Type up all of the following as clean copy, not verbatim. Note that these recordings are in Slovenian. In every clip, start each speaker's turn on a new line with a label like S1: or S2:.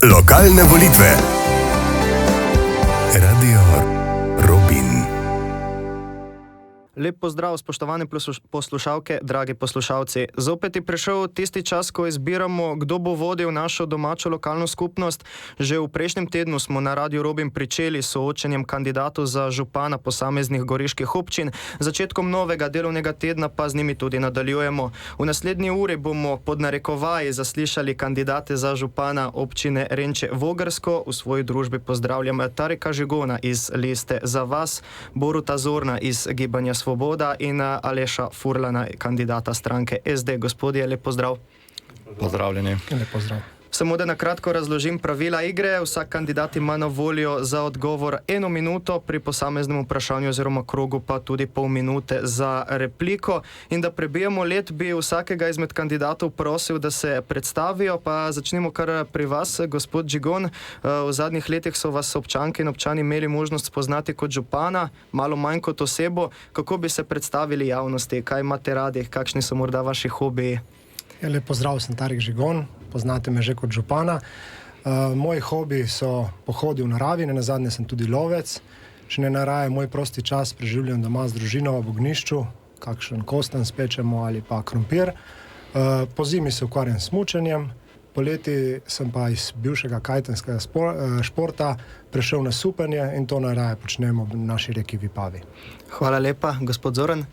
S1: Lokalne volitve. Radio Robin.
S2: Lep pozdrav, spoštovane poslušalke, dragi poslušalci. Zopet je prišel tisti čas, ko izbiramo, kdo bo vodil našo domačo lokalno skupnost. Že v prejšnjem tednu smo na Radio Robin pričeli s soočenjem kandidatov za župana posameznih goriških občin. Začetkom novega delovnega tedna pa z njimi tudi nadaljujemo. V naslednji uri bomo pod narekovaji zaslišali kandidate za župana občine Renče Vogrsko. V svoji družbi pozdravljam Tareka Žigona iz Liste za vas, Boruta Zorna iz Gibanja Svoboda in Aleša Furlana, kandidata stranke SD. Gospodje, lep pozdrav.
S3: Pozdravljeni.
S4: Lep pozdrav.
S2: Samo da na kratko razložim pravila igre. Vsak kandidat ima na voljo za odgovor 1 minuto, pri posameznem vprašanju oziroma krogu pa tudi pol minute za repliko. In da prebijemo let, bi vsakega izmed kandidatov prosil, da se predstavijo. Pa začnemo kar pri vas, gospod Žigon. V zadnjih letih so vas občanke in občani imeli možnost spoznati kot župana, malo manj kot osebo. Kako bi se predstavili javnosti? Kaj imate radi? Kakšni so morda vaši hobiji?
S4: Lep pozdrav, sem Tarek Žigon. Poznate me že kot župana. Moji hobiji so pohodi v naravi, nenazadnje sem tudi lovec. Če ne naraje, moj prosti čas preživljam doma z družino ob ognjišču, kakšen kostanj spečemo ali pa krompir. Po zimi se ukvarjam s smučanjem, poleti sem pa iz bivšega kajtenskega športa prešel na supanje in to naraje počnemo v naši reki Vipavi.
S2: Hvala lepa, gospod Zoran.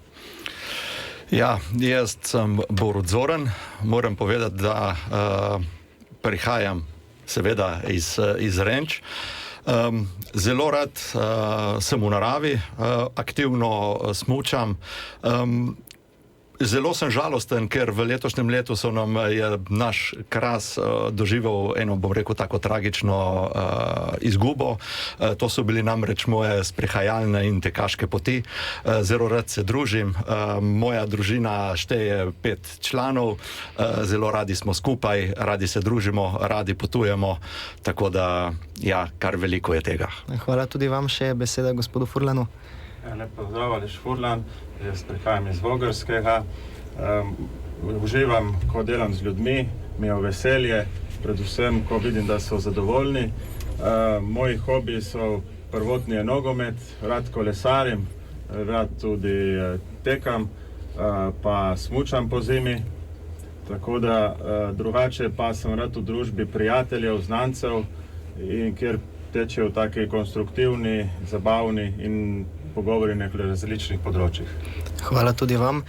S3: Ja, jaz sem Borut Zoran. Moram povedati, da prihajam seveda iz Renč. Zelo rad sem v naravi, aktivno smučam. Zelo sem žalosten, ker v letošnjem letu je naš Kras doživel eno, bom rekel, tako tragično izgubo. To so bili namreč moje sprehajalne in tekaške poti. Zelo rad se družim. Moja družina šteje 5 članov. Zelo radi smo skupaj, radi se družimo, radi potujemo. Tako da, ja, kar veliko je tega.
S2: Hvala tudi vam, še beseda gospodu Furlanu.
S5: Lep pozdrav, Aleš Furlan, jaz prihajam iz Vogrskega. Uživam, ko delam z ljudmi, mi je veselje, predvsem, ko vidim, da so zadovoljni. Moji hobiji so prvotni je nogomet, rad kolesarim, rad tudi tekam, pa smučam po zimi. Tako da drugače pa sem rad v družbi prijateljev, znancev, in kjer tečejo taki konstruktivni, zabavni in pogovori na različnih področjih.
S2: Hvala tudi vam.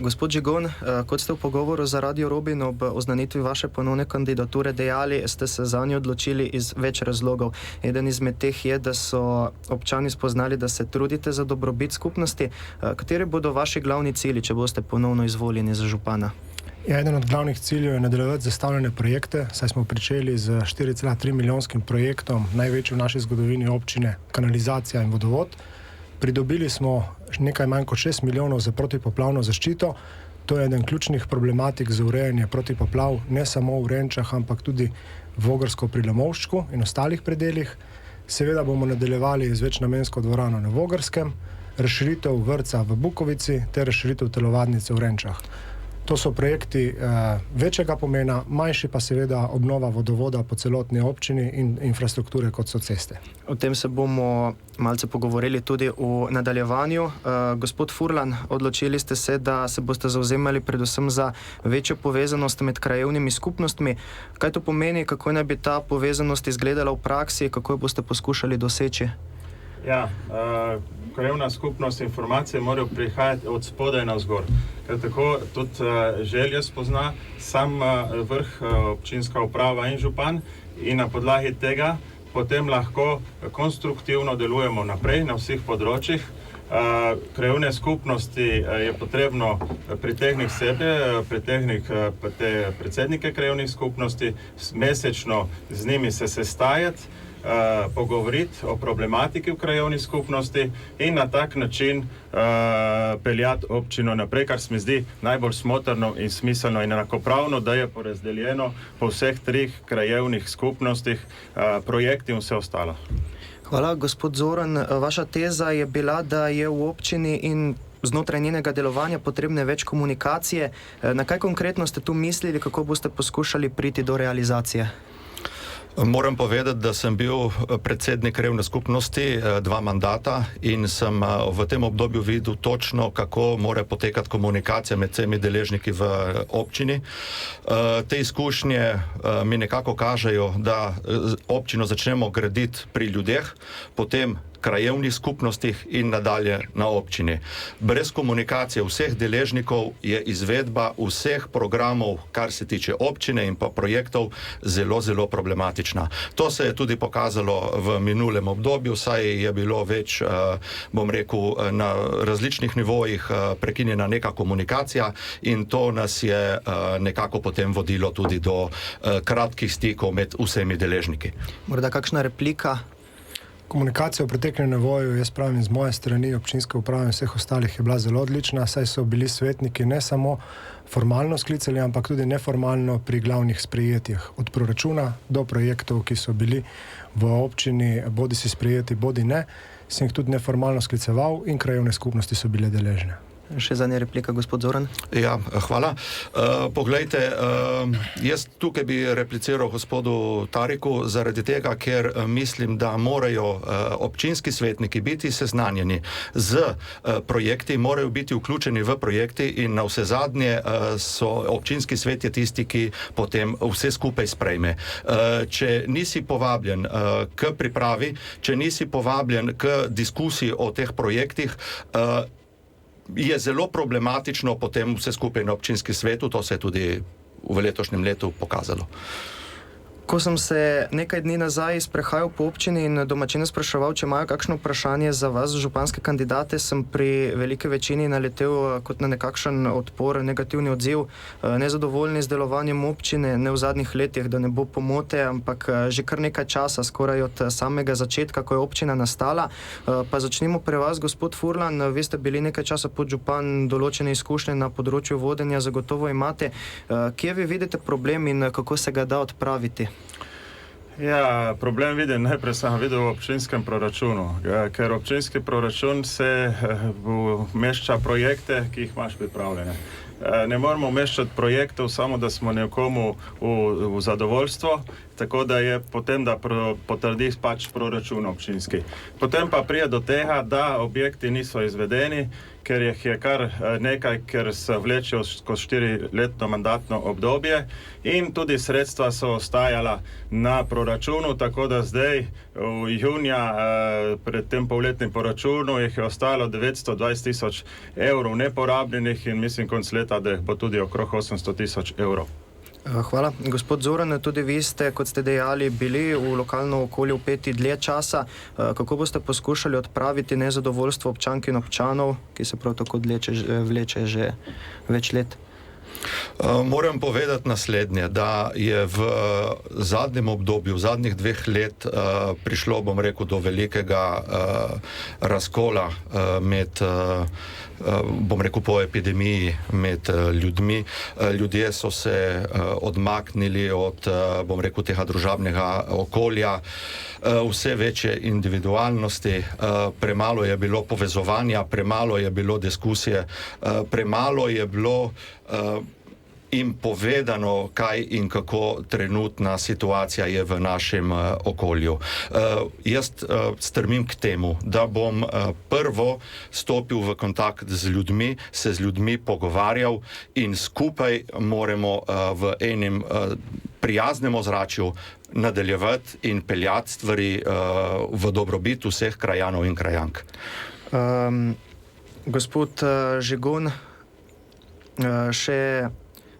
S2: Gospod Žigon, kot ste v pogovoru za Radio Robin ob oznanitvi vaše ponovne kandidature dejali, ste se zanjo odločili iz več razlogov. Eden izmed teh je, da so občani spoznali, da se trudite za dobrobit skupnosti. Kateri bodo vaši glavni cilji, če boste ponovno izvoljeni za župana?
S4: Eden od glavnih ciljev je nadaljevati zastavljene projekte, saj smo pričeli z 4,3 milijonskim projektom, največji v naši zgodovini občine, kanalizacija in vodovod. Pridobili smo nekaj manj kot 6 milijonov za protipoplavno zaščito. To je eden ključnih problematik za urejanje protipoplav, ne samo v Renčah, ampak tudi v Vogrsko pri Lomovščku in ostalih predelih. Seveda bomo nadaljevali z večnamensko dvorano na Vogrskem, razširitev vrtca v Bukovici ter razširitev telovadnice v Renčah. To so projekti večjega pomena, manjši pa seveda obnova vodovoda po celotni občini in infrastrukture, kot so ceste.
S2: O tem se bomo malce pogovorili tudi v nadaljevanju. Gospod Furlan, odločili ste se, da se boste zavzemali predvsem za večjo povezanost med krajevnimi skupnostmi. Kaj to pomeni, kako naj bi ta povezanost izgledala v praksi, kako jo boste poskušali doseči?
S5: Ja, krajevna skupnost informacije morajo prihajati od spodaj navzgor. Ker tako tudi želje spozna sam vrh, občinska uprava in župan, in na podlagi tega potem lahko konstruktivno delujemo naprej na vseh področjih. Krajevne skupnosti je potrebno pritegniti sebe, pritegniti te predsednike krajevnih skupnosti, mesečno z njimi se sestajati, pogovoriti o problematiki v krajevni skupnosti in na tak način peljati občino naprej, kar se mi zdi najbolj smotrno in smiselno in enakopravno, da je porazdeljeno po vseh 3 krajevnih skupnostih projekti in vse ostalo.
S2: Hvala, gospod Zoran. Vaša teza je bila, da je v občini in znotraj njenega delovanja potrebne več komunikacije. Na kaj konkretno ste tu mislili, kako boste poskušali priti do realizacije?
S3: Moram povedati, da sem bil predsednik krajevne skupnosti 2 mandata in sem v tem obdobju videl točno, kako mora potekati komunikacija med vsemi deležniki v občini. Te izkušnje mi nekako kažejo, da občino začnemo graditi pri ljudeh, potem krajevnih skupnostih in nadalje na občini. Brez komunikacije vseh deležnikov je izvedba vseh programov, kar se tiče občine in pa projektov, zelo, zelo problematična. To se je tudi pokazalo v minulem obdobju, saj je bilo več, bom rekel, na različnih nivojih prekinjena neka komunikacija in to nas je nekako potem vodilo tudi do kratkih stikov med vsemi deležniki.
S2: Morda kakšna replika?
S4: Komunikacija v preteklem nivoju, jaz pravim, z moje strani občinske uprave in vseh ostalih je bila zelo odlična, saj so bili svetniki ne samo formalno sklicali, ampak tudi neformalno pri glavnih sprejetjih. Od proračuna do projektov, ki so bili v občini bodi si sprejeti, bodi ne, sem jih tudi neformalno skliceval in krajevne skupnosti so bile deležne.
S2: Še zadnja replika, gospod Zoran.
S3: Ja, hvala. Poglejte, jaz tukaj bi repliciral gospodu Tariku zaradi tega, ker mislim, da morajo občinski svetniki biti seznanjeni z projekti, morajo biti vključeni v projekti in na vse zadnje so občinski svet je tisti, ki potem vse skupaj sprejme. Če nisi povabljen k pripravi, če nisi povabljen k diskusiji o teh projektih, je zelo problematično potem vse skupaj na občinskem svetu, to se je tudi v letošnjem letu pokazalo.
S2: Ko sem se nekaj dni nazaj sprehajal po občini in domačine spraševal, če imajo kakšno vprašanje za vas, županske kandidate, sem pri veliki večini naletel kot na nekakšen odpor, negativni odziv, nezadovoljni z delovanjem občine, ne v zadnjih letih, da ne bo pomote, ampak že kar nekaj časa, skoraj od samega začetka, ko je občina nastala. Pa začnimo pri vas, gospod Furlan, vi ste bili nekaj časa podžupan, določene izkušnje na področju vodenja zagotovo imate. Kje vi vidite problem in kako se ga da odpraviti?
S5: Ja, problem vidim, najprej sem videl v občinskem proračunu, ker občinski proračun se umešča projekte, ki jih imaš pripravljene. Ne moramo umeščati projektov samo, da smo nekomu v zadovoljstvo, tako da je potem, da potrdi pač proračun občinski. Potem pa prije do tega, da objekti niso izvedeni, ker jih je kar nekaj, ker se vlečejo skozi 4-letno mandatno obdobje in tudi sredstva so ostajala na proračunu, tako da zdaj v junija pred tem polletnim proračunu jih je ostalo 920 000 evrov neporabljenih in mislim konc leta, da jih bo tudi okrog 800 000 evrov.
S2: Hvala. Gospod Zoran, tudi vi ste, kot ste dejali, bili v lokalno okolje vpeti dlje časa. Kako boste poskušali odpraviti nezadovoljstvo občank in občanov, ki se prav tako vleče že več let?
S3: Moram povedati naslednje, da je v zadnjem obdobju, v zadnjih 2 let prišlo, bom rekel, do velikega razkola med bom rekel, po epidemiji med ljudmi. Ljudje so se odmaknili od, bom rekel, tega družabnega okolja, vse večje individualnosti, premalo je bilo povezovanja, premalo je bilo diskusije, premalo je bilo in povedano, kaj in kako trenutna situacija je v našem okolju. Jaz strmim k temu, da bom prvo stopil v kontakt z ljudmi, se z ljudmi pogovarjal in skupaj moramo v enem prijaznem ozračju nadaljevati in peljati stvari v dobrobit vseh krajanov in krajank.
S2: Gospod Žigon, še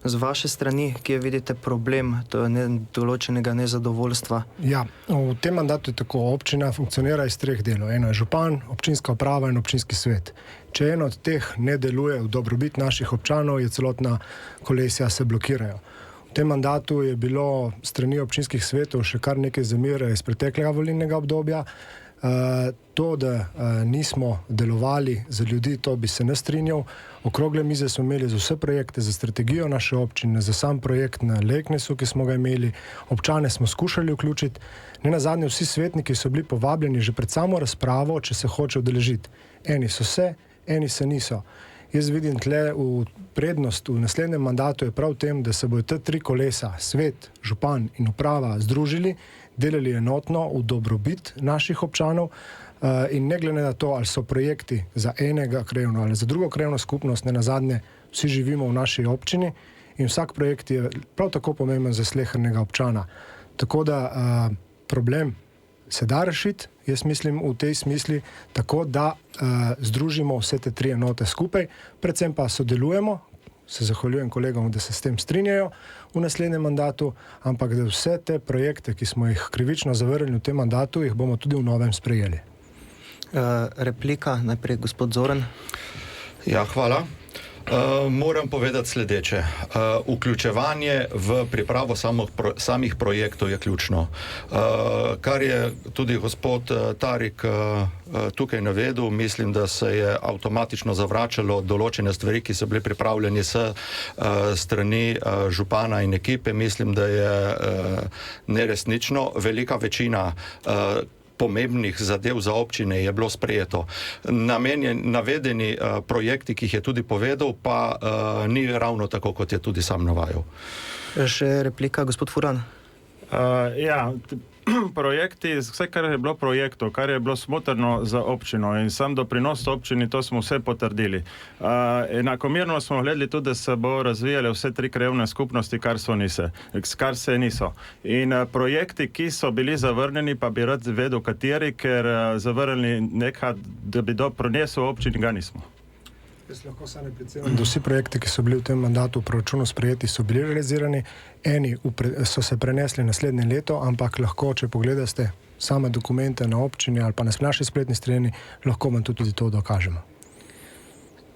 S2: z vaše strani, kje vidite problem določenega nezadovoljstva?
S4: Ja, v tem mandatu je tako, občina funkcionira iz 3 delov. Eno je župan, občinska uprava in občinski svet. Če eno od teh ne deluje v dobrobit naših občanov, je celotna kolesja se blokirajo. V tem mandatu je bilo strani občinskih svetov še kar nekaj zamere iz preteklega volilnega obdobja. To, da nismo delovali za ljudi, to bi se ne strinjal. Okrogle mize smo imeli za vse projekte, za strategijo naše občine, za sam projekt na Leknesu, ki smo ga imeli. Občane smo skušali vključiti. Nenazadnje vsi svetniki so bili povabljeni že pred samo razpravo, če se hoče udeležiti. Eni so se, eni se niso. Jaz vidim tle v prednost v naslednjem mandatu je prav v tem, da se bodo te 3 kolesa, svet, župan in uprava, združili, delali enotno v dobrobit naših občanov. In ne glede na to, ali so projekti za enega krajevno ali za drugo krajevno skupnost, ne nazadnje vsi živimo v naši občini in vsak projekt je prav tako pomemben za slehernega občana. Tako da problem se da rešiti, jaz mislim v tej smisli, tako da združimo vse te tri enote skupaj, predvsem pa sodelujemo, se zahvaljujem kolegom, da se s tem strinjajo v naslednjem mandatu, ampak da vse te projekte, ki smo jih krivično zavrnili v tem mandatu, jih bomo tudi v novem sprejeli.
S2: Replika, najprej gospod Zoran.
S3: Ja, hvala. Moram povedati sledeče. Vključevanje v pripravo samih projektov je ključno. Kar je tudi gospod Tarik tukaj navedel, mislim, da se je avtomatično zavračalo določene stvari, ki so bile pripravljene s strani župana in ekipe. Mislim, da je neresnično. Velika večina pomembnih zadev za občine je bilo sprejeto. Navedeni projekti, ki jih je tudi povedal, pa ni ravno tako, kot je tudi sam navajal.
S2: Še replika, gospod Furlan.
S5: Projekti, vse, kar je bilo projektov, kar je bilo smotrno za občino in sam doprinos občini, to smo vse potrdili. Enakomerno smo gledali tudi, da se bo razvijale vse tri krajevne skupnosti, kar se niso. In projekti, ki so bili zavrnjeni, pa bi rad vedel, kateri, ker zavrnjeni nekaj, da bi prinesel občini, ga nismo.
S4: Jaz lahko samo repliciram, da vsi projekti, ki so bili v tem mandatu v proračunu sprejeti, so bili realizirani. Eni so se prenesli naslednje leto, ampak lahko, če pogledate same dokumente na občini ali pa na naši spletni strani, lahko vam tudi to dokažemo.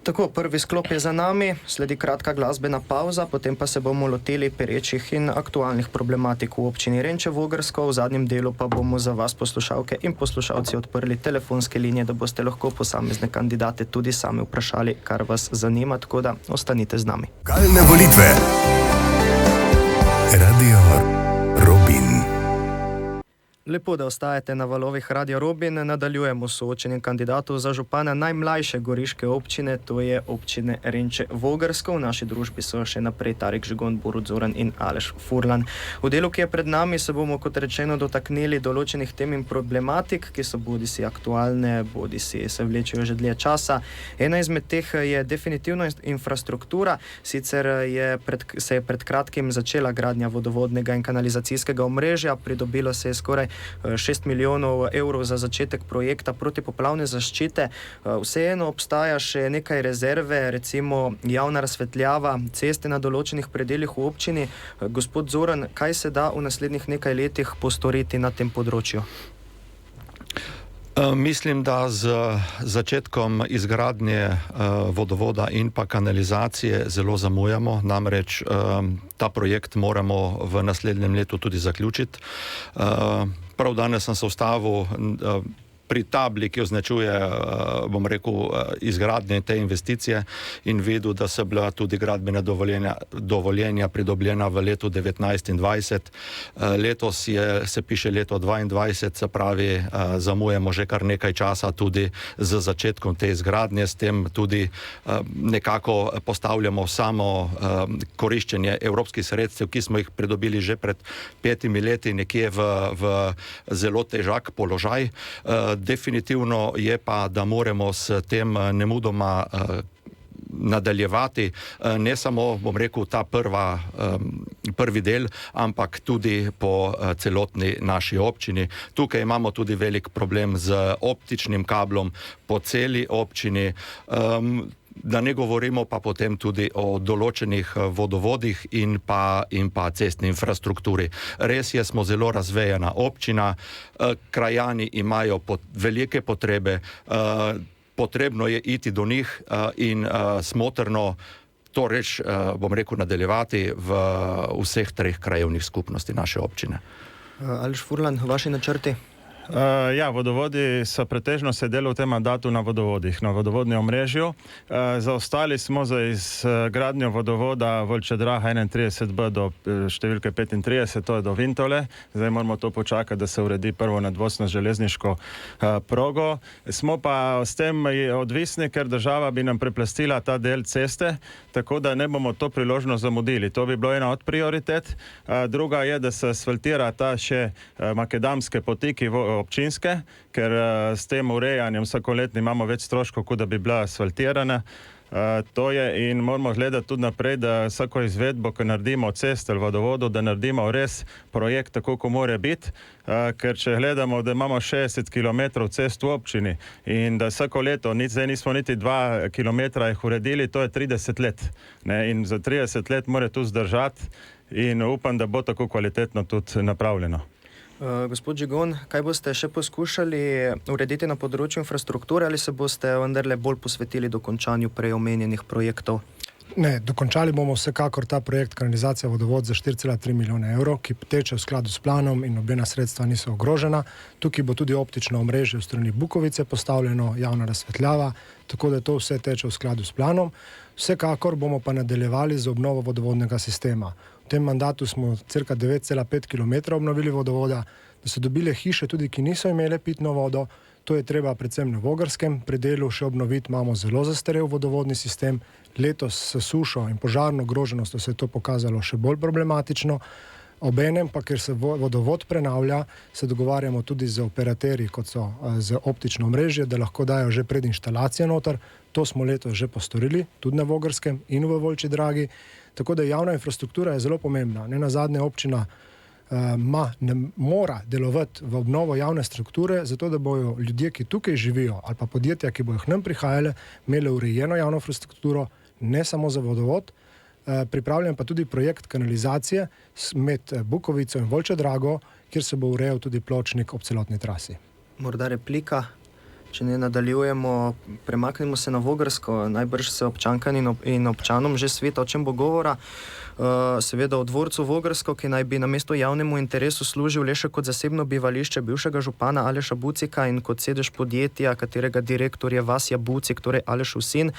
S2: Tako, prvi sklop je za nami, sledi kratka glasbena pauza, potem pa se bomo lotili perečih in aktualnih problematik v občini Renče Vogrsko. V zadnjem delu pa bomo za vas, poslušalke in poslušalci, odprli telefonske linije, da boste lahko posamezne kandidate tudi sami vprašali, kar vas zanima, tako da ostanite z nami.
S1: Lokalne volitve. Radio Robin.
S2: Lepo, da ostajate na valovih Radio Robin. Nadaljujemo s soočenjem kandidatov za župana najmlajše goriške občine, to je občine Renče Vogrsko. V naši družbi so še naprej Tarik Žigon, Borut Zoran in Aleš Furlan. V delu, ki je pred nami, se bomo, kot rečeno, dotaknili določenih tem in problematik, ki so bodisi aktualne, bodisi se vlečejo že dlje časa. Ena izmed teh je definitivno infrastruktura. Sicer se je pred kratkim začela gradnja vodovodnega in kanalizacijskega omrežja, pridobilo se je skoraj 6 milijonov evrov za začetek projekta protipoplavne zaščite. Vseeno obstaja še nekaj rezerve, recimo javna razsvetljava, ceste na določenih predeljih v občini. Gospod Zoran, kaj se da v naslednjih nekaj letih postoriti na tem področju?
S3: Mislim, da z začetkom izgradnje vodovoda in pa kanalizacije zelo zamujamo, namreč ta projekt moramo v naslednjem letu tudi zaključiti. Prav danes sem se ustavil pri tabli, ki označuje, bom rekel, izgradnje te investicije in videl, da so bila tudi gradbena dovoljenja pridobljena v letu 19 in 20. Letos se piše leto 22, se pravi, zamujamo že kar nekaj časa tudi z začetkom te izgradnje, s tem tudi nekako postavljamo samo koriščenje evropskih sredstev, ki smo jih pridobili že pred 5 leti nekje v zelo težak položaj. Definitivno je pa, da moramo s tem nemudoma nadaljevati, ne samo, bom rekel, ta prvi del, ampak tudi po celotni naši občini. Tukaj imamo tudi velik problem z optičnim kablom po celi občini. Da ne govorimo pa potem tudi o določenih vodovodih in pa cestni infrastrukturi. Res je, smo zelo razvejena občina, krajani imajo velike potrebe, potrebno je iti do njih in smotrno to reč, bom rekel, nadaljevati v vseh treh krajevnih skupnosti naše občine.
S2: Aleš Furlan, vaši načrti?
S5: Ja, vodovodi so pretežno sedeli v tem mandatu na vodovodih, na vodovodnem omrežju. Zaostali smo za izgradnjo vodovoda Volčja Draga 31B do številke 35, to je do Vintole. Zdaj moramo to počakati, da se uredi prvo nadvozno železniško progo. Smo pa s tem odvisni, ker država bi nam preplastila ta del ceste, tako da ne bomo to priložnost zamudili. To bi bilo ena od prioritet. Druga je, da se asfaltira ta še makadamske poti, ki občinske, ker s tem urejanjem vsakoletno imamo več stroškov, kot da bi bila asfaltirana. To je in moramo gledati tudi naprej, da vsako izvedbo, ko naredimo cest ali vodovodu, da naredimo res projekt tako, ko mora biti, ker če gledamo, da imamo 60 km cest v občini in da vsako leto, zdaj nismo niti 2 km jih uredili, to je 30 let. Ne? In za 30 let mora tu zdržati in upam, da bo tako kvalitetno tudi napravljeno.
S2: Gospod Žigon, kaj boste še poskušali urediti na področju infrastrukture ali se boste vendarle bolj posvetili dokončanju prej omenjenih projektov?
S4: Ne, dokončali bomo vsekakor ta projekt kanalizacija vodovod za 4,3 milijone evrov, ki teče v skladu s planom in nobena sredstva niso ogrožena. Tukaj bo tudi optično omrežje v strani Bukovice postavljeno, javna razsvetljava, tako da to vse teče v skladu s planom. Vsekakor bomo pa nadaljevali z obnovo vodovodnega sistema. V tem mandatu smo cirka 9,5 km obnovili vodovoda, da so dobile hiše tudi, ki niso imele pitno vodo. To je treba predvsem na Vogrskem predelu še obnoviti, imamo zelo zastarel vodovodni sistem. Letos s sušo in požarno ogroženostjo se je to pokazalo še bolj problematično. Obenem pa, ker se vodovod prenavlja, se dogovarjamo tudi z operaterji, kot so z optično omrežje, da lahko dajo že predinštalacije noter. To smo letos že postorili, tudi na Vogrskem in v Volčji Dragi. Tako da javna infrastruktura je zelo pomembna. Nenazadnje občina mora delovati v obnovo javne strukture, zato da bojo ljudje, ki tukaj živijo, ali pa podjetja, ki bojo k nam prihajale, imeli urejeno javno infrastrukturo, ne samo za vodovod. Pripravljen pa tudi projekt kanalizacije med Bukovico in Volčjo Drago, kjer se bo urejal tudi pločnik ob celotni trasi.
S2: Morda replika? Če ne nadaljujemo, premaknemo se na Vogrsko, najbrž se občankam in občanom že sveta, o čem bo govora. Seveda o dvorcu Vogrsko, ki naj bi namesto javnemu interesu služil le še kot zasebno bivališče bivšega župana Aleša Bucika in kot sedež podjetja, katerega direktor je Vasja Bucik, torej Alešov sin.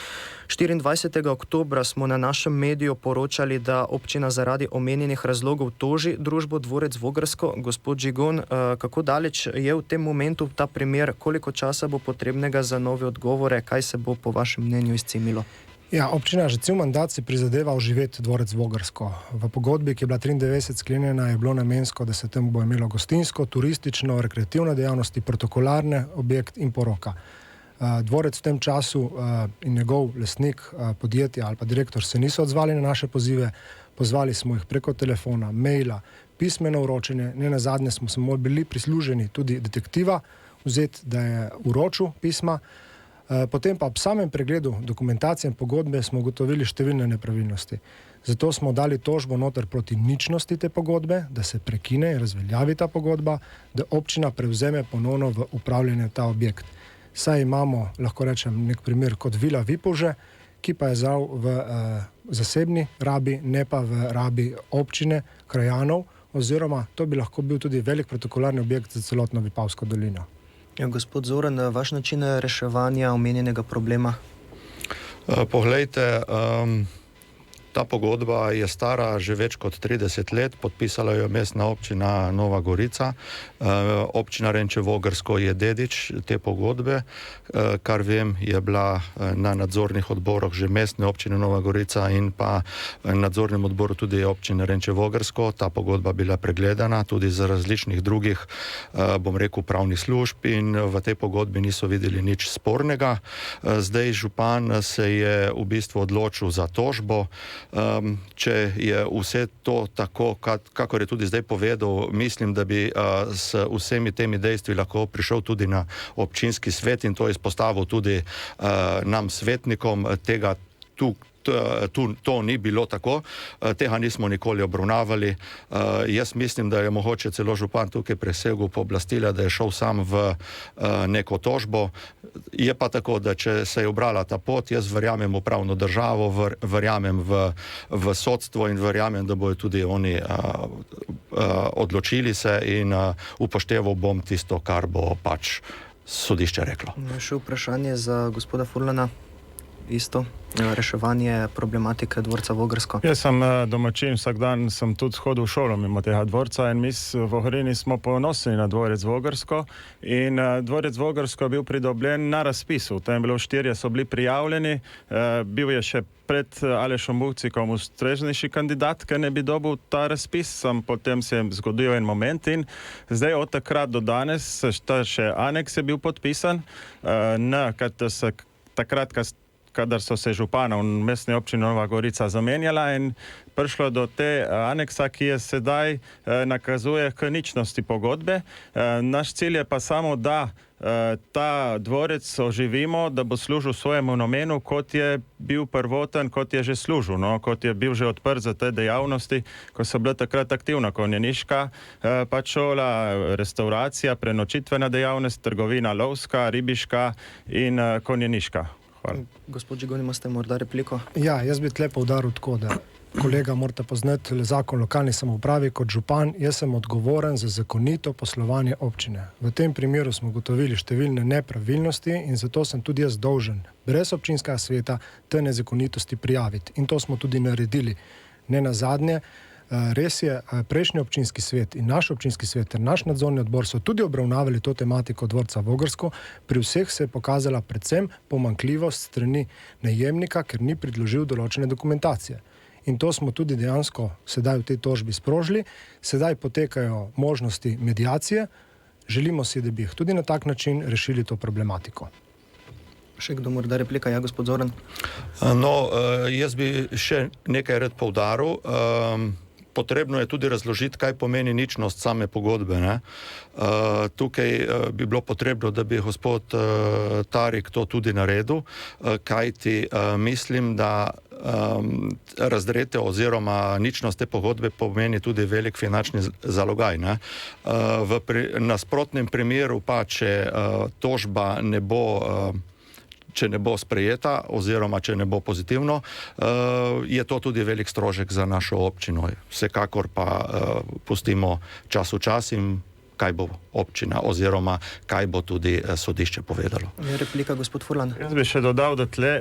S2: 24. oktobra smo na našem mediju poročali, da občina zaradi omenjenih razlogov toži družbo Dvorec Vogrsko. Gospod Žigon, kako daleč je v tem momentu ta primer, koliko časa bo potrebnega za nove odgovore, kaj se bo po vašem mnenju izcimilo?
S4: Ja, občina že cel mandat si prizadeva oživeti Dvorec Vogrsko. V pogodbi, ki je bila 93 sklenjena, je bilo namensko, da se tam bo imelo gostinsko, turistično, rekreativne dejavnosti, protokolarne objekt in poroka. Dvorec v tem času in njegov lastnik podjetja ali pa direktor se niso odzvali na naše pozive. Pozvali smo jih preko telefona, maila, pismeno vročenje. Nenazadnje smo se bili prisluženi tudi detektiva vzeti, da je vročil pisma. Potem pa ob samem pregledu dokumentacije in pogodbe smo ugotovili številne nepravilnosti. Zato smo dali tožbo noter proti ničnosti te pogodbe, da se prekine in razveljavi ta pogodba, da občina prevzeme ponovno v upravljanje ta objekt. Saj imamo, lahko rečem, nek primer kot Vila Vipolže, ki pa je žal v zasebni rabi, ne pa v rabi občine, krajanov, oziroma to bi lahko bil tudi velik protokolarni objekt za celotno Vipavsko dolino.
S2: Ja, gospod Zoran, vaš način reševanja omenjenega problema?
S3: Poglejte, ta pogodba je stara že več kot 30 let, podpisala jo je mestna občina Nova Gorica. Občina Renče Vogrsko je dedič te pogodbe, kar vem, je bila na nadzornih odborih že mestne občine Nova Gorica in pa nadzornem odboru tudi občine Renče Vogrsko. Ta pogodba bila pregledana tudi z različnih drugih, bom rekel, pravnih služb in v tej pogodbi niso videli nič spornega. Zdaj župan se je v bistvu odločil za tožbo. Če je vse to tako, kakor je tudi zdaj povedal, mislim, da bi s vsemi temi dejstvi lahko prišel tudi na občinski svet in to izpostavil tudi nam svetnikom tega to ni bilo tako, tega nismo nikoli obravnavali. Jaz mislim, da je mogoče celo župan tukaj presegel pooblastila, da je šel sam v neko tožbo. Je pa tako, da če se je obrala ta pot, jaz verjamem v pravno državo, verjamem v sodstvo in verjamem, da bojo tudi oni odločili se in upošteval bom tisto, kar bo pač sodišče reklo.
S2: Še vprašanje za gospoda Furlana. Isto, reševanje problematike dvorca Vogrsko.
S6: Jaz sem domačin, vsak dan sem tudi hodil v šolo mimo tega dvorca in mi v Ohrini smo ponosni na dvorec Vogrsko in dvorec Vogrsko je bil pridobljen na razpisu. Tam je bilo 4, so bili prijavljeni, bil je še pred Alešom Buvcikom ustreznejši kandidat, ker ne bi dobil ta razpis, potem se je zgodil en moment in zdaj od takrat do danes še aneks je bil podpisan, takrat, kadar so se župana v mestni občini Nova Gorica zamenjala in prišlo do te aneksa, ki je sedaj nakazuje k ničnosti pogodbe. Naš cilj je pa samo, da ta dvorec oživimo, da bo služil svojemu namenu, kot je bil prvoten, kot je že služil, kot je bil že odprt za te dejavnosti, ko so bile takrat aktivna konjeniška šola, restauracija, prenočitvena dejavnost, trgovina lovska, ribiška in konjeniška.
S2: Gospod Žigon, imate morda repliko?
S4: Ja, jaz bi tle poudaril tako, da kolega morate poznati zakon o lokalni samoupravi kot župan, jaz sem odgovoren za zakonito poslovanje občine. V tem primeru smo ugotovili številne nepravilnosti in zato sem tudi jaz dolžen brez občinskega sveta te nezakonitosti prijaviti. In to smo tudi naredili. Ne nazadnje, res je, prejšnji občinski svet in naš občinski svet ter naš nadzorni odbor so tudi obravnavali to tematiko dvorca Vogrsko. Pri vseh se je pokazala predvsem pomanjkljivost strani najemnika, ker ni predložil določene dokumentacije. In to smo tudi dejansko sedaj v tej tožbi sprožili. Sedaj potekajo možnosti mediacije. Želimo si, da bi jih tudi na tak način rešili to problematiko.
S2: Še kdo morda replika? Ja, gospod Zoran.
S3: Jaz bi še nekaj rad poudaril. Potrebno je tudi razložiti, kaj pomeni ničnost same pogodbe. Tukaj bi bilo potrebno, da bi gospod Tarik to tudi naredil, kajti mislim, da razdrete oziroma ničnost te pogodbe pomeni tudi velik finančni zalogaj. V nasprotnem primeru pa, če tožba ne bo če ne bo sprejeta oziroma če ne bo pozitivno, je to tudi velik strošek za našo občino. Vsekakor pa pustimo čas v čas in kaj bo občina oziroma kaj bo tudi sodišče povedalo.
S2: Replika, gospod Furlan.
S6: Jaz bi še dodal, da tle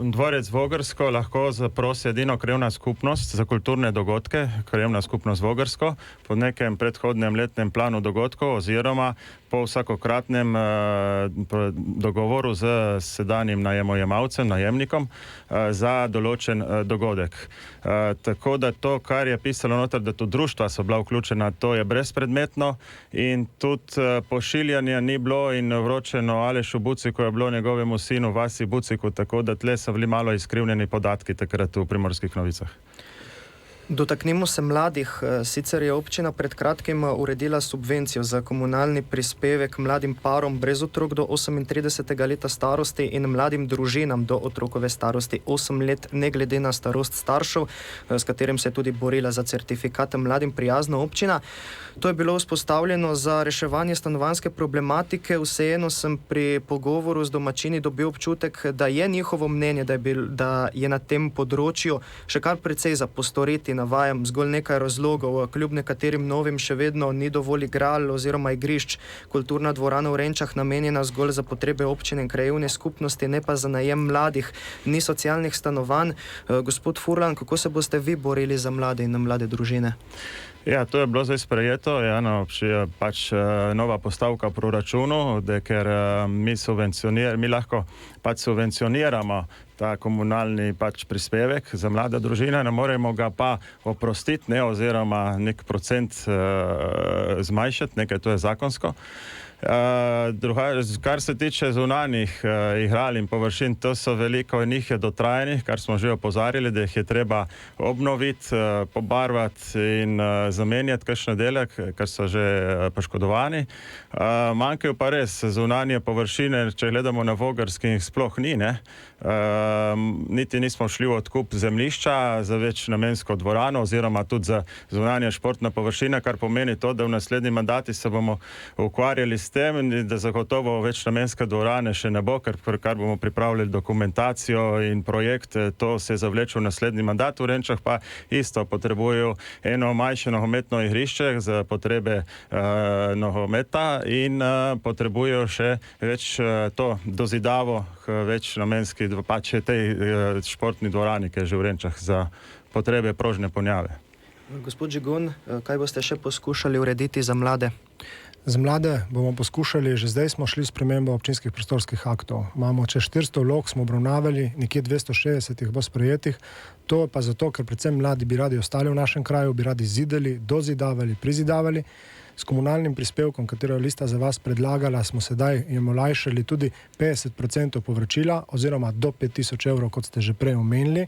S6: dvorec Vogrsko lahko zaprosi edino krajevna skupnost za kulturne dogodke, krajevna skupnost Vogrsko, po nekem predhodnem letnem planu dogodkov oziroma po vsakokratnem dogovoru z sedanjim najemojemalcem, najemnikom za določen dogodek. Tako da to, kar je pisalo noter, da tu društva so bila vključena, to je brezpredmetno in tudi pošiljanja ni bilo in vročeno Alešu Buciku je bilo njegovemu sinu Vasi Buciku, tako da tle so bili malo izkrivljeni podatki takrat v Primorskih novicah.
S2: Dotaknimo se mladih. Sicer je občina pred kratkim uredila subvencijo za komunalni prispevek mladim parom brez otrok do 38. leta starosti in mladim družinam do otrokove starosti 8 let, ne glede na starost staršev, s katerim se je tudi borila za certifikat Mladim prijazna občina. To je bilo vzpostavljeno za reševanje stanovanjske problematike. Vseeno sem pri pogovoru z domačini dobil občutek, da je njihovo mnenje, da je na tem področju še kar precej za postoriti. Navajam zgolj nekaj razlogov. Kljub nekaterim novim še vedno ni dovolj igral oziroma igrišč. Kulturna dvorana v Renčah namenjena zgolj za potrebe občine in krajevne skupnosti, ne pa za najem mladih. Ni socialnih stanovanj. Gospod Furlan, kako se boste vi borili za mlade in mlade družine?
S6: Ja, to je bilo zdaj sprejeto, pač nova postavka v proračunu, ker mi lahko pač subvencioniramo ta komunalni pač prispevek za mlade družine, ne moremo ga pa oprostiti, oziroma nek procent zmanjšati, nekaj to je zakonsko. Kar se tiče zunanjih igral in površin, to so veliko in njih je dotrajanih, kar smo že opozarjali, da jih je treba obnoviti, pobarvati in zamenjati kakšne dele, ker so že poškodovani. Manjkajo pa res zunanje površine, če gledamo na Vogrski, sploh ni, ne. Niti nismo šli v odkup zemljišča za večnamensko dvorano oziroma tudi za zunanje športna površina, kar pomeni to, da v naslednji mandati se bomo ukvarjali s tem, da zagotovo večnamenske dvorane še ne bo, kar bomo pripravili dokumentacijo in projekt, to se zavleče v naslednji mandat. V Renčah pa isto potrebujejo eno manjše nogometno igrišče za potrebe nogometa in potrebujejo še več to dozidavo večnamenski pač tej športni dvorani, ki je že v Renčah za potrebe prožne ponjave.
S2: Gospod Žigon, kaj boste še poskušali urediti za mlade?
S4: Za mlade bomo poskušali, že zdaj smo šli s spremembo občinskih prostorskih aktov. Imamo čez 400 vlog, smo obravnavali, nekje 260 jih bo sprejetih. To pa zato, ker predvsem mladi bi radi ostali v našem kraju, bi radi zidali, dozidavali, prizidavali. S komunalnim prispevkom, katero je lista za vas predlagala, smo sedaj jim olajšali tudi 50% povračila oziroma do 5000 evrov, kot ste že prej omenili.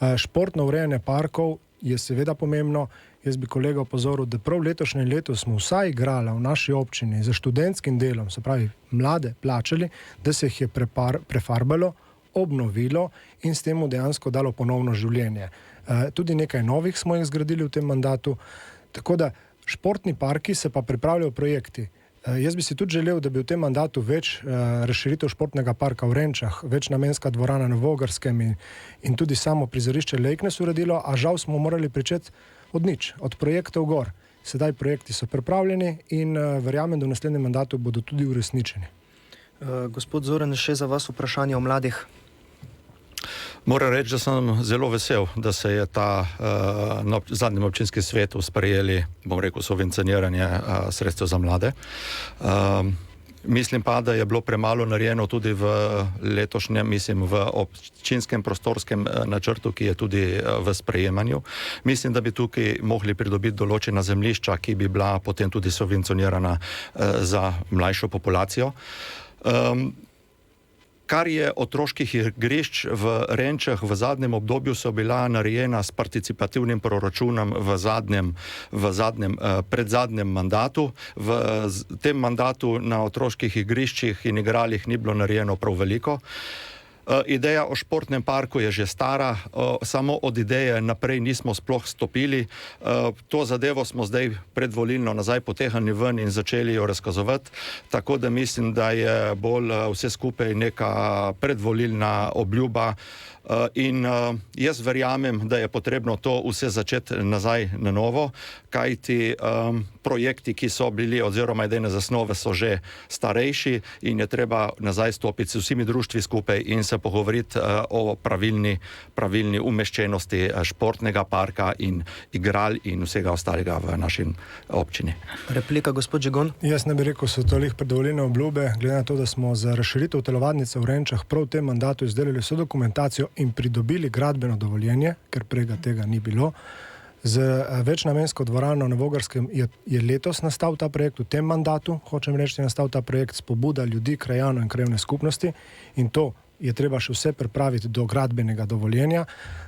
S4: Športno urejanje parkov je seveda pomembno. Jaz bi kolega opozoril, da prav letošnjem letu smo vsa igrala v naši občini za študentskim delom, se pravi mlade, plačali, da se jih je prefarbalo, obnovilo in s tem dejansko dalo ponovno življenje. Tudi nekaj novih smo jih zgradili v tem mandatu, tako da športni parki se pa pripravljajo projekti. Jaz bi si tudi želel, da bi v tem mandatu več razširitev športnega parka v Renčah, večnamenska dvorana na Vogrskem in tudi samo prizorišče Lejknes uredilo, a žal smo morali pričeti od nič, od projektov gor. Sedaj projekti so pripravljeni in verjamem, da v naslednjem mandatu bodo tudi uresničeni.
S2: Gospod Zoran, še za vas vprašanje o mladih.
S3: Moram reči, da sem zelo vesel, da se je na zadnjem občinskem svetu sprejeli, bom rekel, subvencioniranje sredstev za mlade. Mislim pa, da je bilo premalo narejeno tudi v letošnjem, v občinskem prostorskem načrtu, ki je tudi v sprejemanju. Mislim, da bi tukaj mogli pridobiti določena zemljišča, ki bi bila potem tudi subvencionirana za mlajšo populacijo. Kar je otroških igrišč v Renčah v zadnjem obdobju so bila narejena s participativnim proračunom predzadnjem mandatu. V tem mandatu na otroških igriščih in igralih ni bilo narejeno prav veliko. Ideja o športnem parku je že stara, samo od ideje naprej nismo sploh stopili. To zadevo smo zdaj predvolilno nazaj potehnili ven in začeli jo razkazovati, tako da mislim, da je bolj vse skupaj neka predvolilna obljuba. In jaz verjamem, da je potrebno to vse začeti nazaj na novo, kajti projekti, ki so bili oziroma idejne zasnove so že starejši in je treba nazaj stopiti s vsemi društvi skupaj in se pogovoriti o pravilni umeščenosti športnega parka in igral in vsega ostalega v naši občini.
S2: Replika, gospod Žigon.
S4: Jaz ne bi rekel, so tolih predvolilne obljube, glede na to, da smo za razširitev telovadnice v Renčah prav v tem mandatu izdelali vso dokumentacijo in pridobili gradbeno dovoljenje, ker prega tega ni bilo. Z večnamensko dvorano na Vogrskem je letos nastal ta projekt, v tem mandatu, hočem reči, je nastal ta projekt s pobuda ljudi, krajanov in krajevne skupnosti in to je treba še vse pripraviti do gradbenega dovoljenja.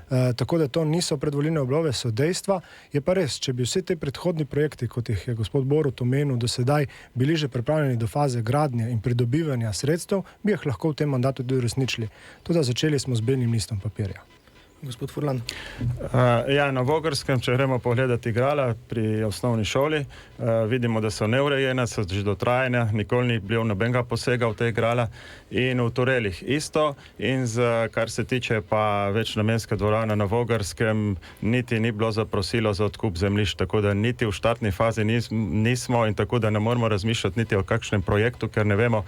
S4: Tako da to niso predvolilne obljube, so dejstva. Je pa res, če bi vse te predhodni projekti, kot jih je gospod Borut omenil, do sedaj bili že pripravljeni do faze gradnje in pridobivanja sredstev, bi jih lahko v tem mandatu tudi uresničili. Tudi začeli smo z belim listom papirja.
S2: Gospod Furlan.
S6: Na Vogrskem, če gremo pogledati igrala pri osnovni šoli, vidimo, da so neurejena, so že dotrajena, nikoli ni bilo nobenega posega v te igrala in v Torelih isto. In kar se tiče pa večnamenske dvorane na Vogrskem, niti ni bilo zaprosilo za odkup zemljišč, tako da niti v štartni fazi nismo in tako da ne moramo razmišljati niti o kakšnem projektu, ker ne vemo,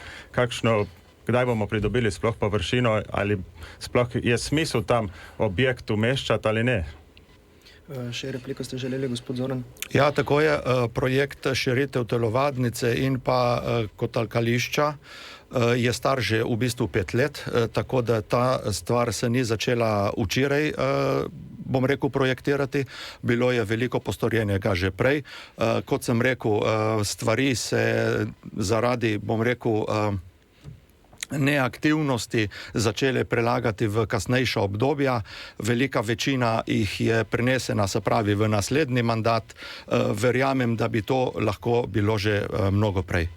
S6: kdaj bomo pridobili sploh površino ali sploh je smisel tam objekt umeščati ali ne.
S2: Še repliko ste želeli, gospod Zoran?
S3: Ja, tako je. Projekt širitev telovadnice in pa kotalkališča je star že v bistvu 5 let, tako da ta stvar se ni začela včeraj, bom rekel, projektirati. Bilo je veliko postorjenega že prej. Kot sem rekel, stvari se zaradi, bom rekel, neaktivnosti začele prelagati v kasnejša obdobja. Velika večina jih je prenesena, se pravi, v naslednji mandat. Verjamem, da bi to lahko bilo že mnogo prej.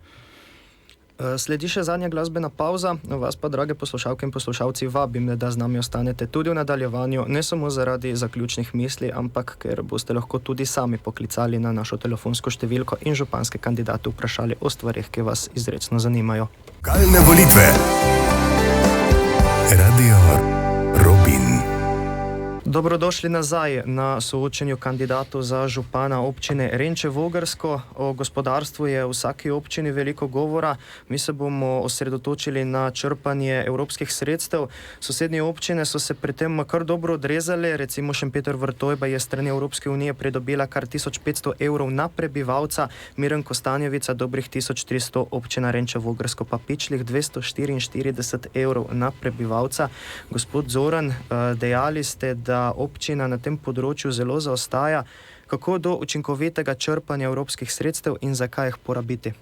S2: Sledi še zadnja glasbena pauza, vas pa, drage poslušalke in poslušalci, vabim, da z nami ostanete tudi v nadaljevanju, ne samo zaradi zaključnih misli, ampak ker boste lahko tudi sami poklicali na našo telefonsko številko in županske kandidate vprašali o stvarih, ki vas izrecno zanimajo.
S1: Lokalne volitve. Radio Robin.
S2: Dobrodošli nazaj na soočenju kandidatov za župana občine Renče-Vogrsko. O gospodarstvu je v vsaki občini veliko govora. Mi se bomo osredotočili na črpanje evropskih sredstev. Sosednje občine so se pri tem kar dobro odrezali. Recimo Šempeter-Vrtojba je strani Evropske unije pridobila kar 1500 evrov na prebivalca, Miren Kostanjevica dobrih 1300, občina Renče-Vogrsko pa pičlih 244 evrov na prebivalca. Gospod Zoran, dejali ste, da občina na tem področju zelo zaostaja. Kako do učinkovitega črpanja evropskih sredstev in zakaj jih porabiti?